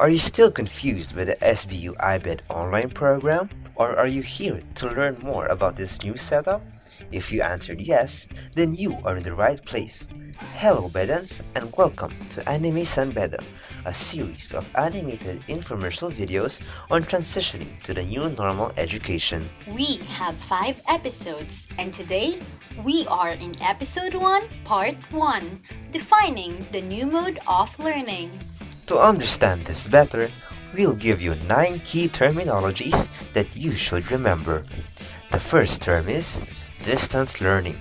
Are you still confused with the SBU-IBED online program? Or are you here to learn more about this new setup? If you answered yes, then you are in the right place. Hello Bedans, and welcome to Anime Sanbeda, a series of animated infomercial videos on transitioning to the new normal education. We have 5 episodes, and today we are in episode 1, part 1, defining the new mode of learning. To understand this better, we'll give you 9 key terminologies that you should remember. The first term is distance learning.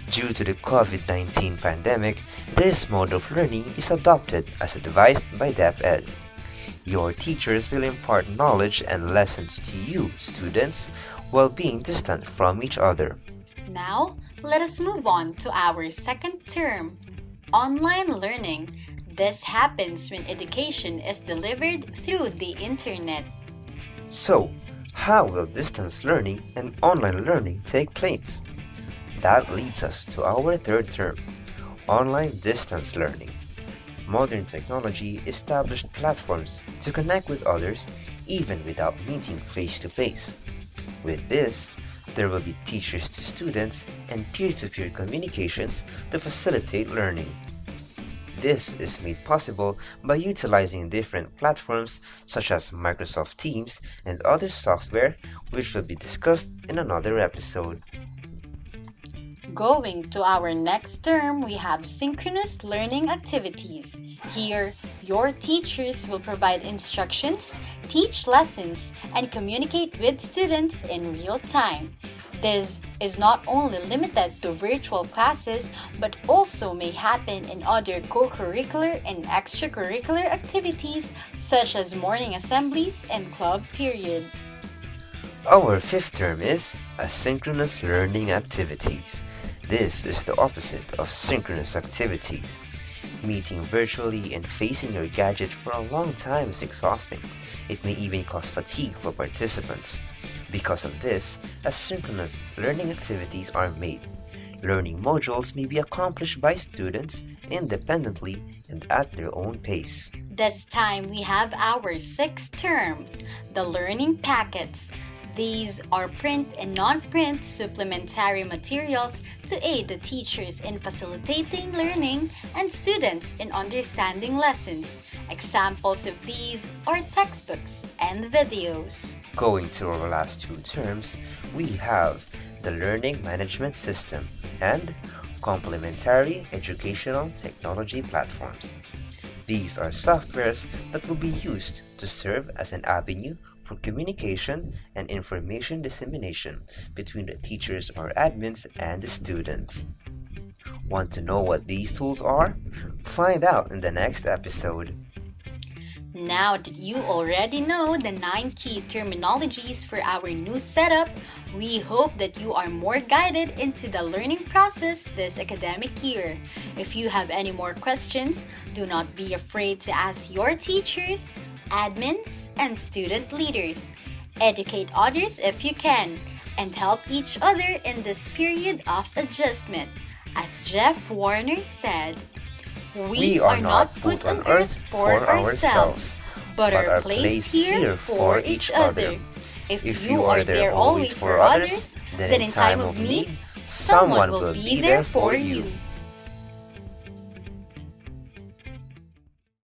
Due to the COVID-19 pandemic, this mode of learning is adopted as advised by DepEd. Your teachers will impart knowledge and lessons to you, students, while being distant from each other. Now, let us move on to our second term, online learning. This happens when education is delivered through the internet. So, how will distance learning and online learning take place? That leads us to our third term, online distance learning. Modern technology established platforms to connect with others even without meeting face-to-face. With this, there will be teachers to students and peer-to-peer communications to facilitate learning. This is made possible by utilizing different platforms such as Microsoft Teams and other software, which will be discussed in another episode. Going to our next term, we have synchronous learning activities. Here, your teachers will provide instructions, teach lessons, and communicate with students in real time. This is not only limited to virtual classes but also may happen in other co-curricular and extracurricular activities such as morning assemblies and club period. Our fifth term is asynchronous learning activities. This is the opposite of synchronous activities. Meeting virtually and facing your gadget for a long time is exhausting. It may even cause fatigue for participants. Because of this, asynchronous learning activities are made. Learning modules may be accomplished by students independently and at their own pace. This time we have our sixth term, the learning packets. These are print and non-print supplementary materials to aid the teachers in facilitating learning and students in understanding lessons. Examples of these are textbooks and videos. Going to our last 2 terms, we have the Learning Management System and Complementary Educational Technology Platforms. These are softwares that will be used to serve as an avenue for communication and information dissemination between the teachers or admins and the students. Want to know what these tools are? Find out in the next episode. Now that you already know the 9 key terminologies for our new setup, we hope that you are more guided into the learning process this academic year. If you have any more questions, do not be afraid to ask your teachers, admins, and student leaders. Educate others if you can, and help each other in this period of adjustment. As Jeff Warner said, we are not put on earth for ourselves, but are placed here for each other. If you are there always for others, then in time of need, someone will be there for you.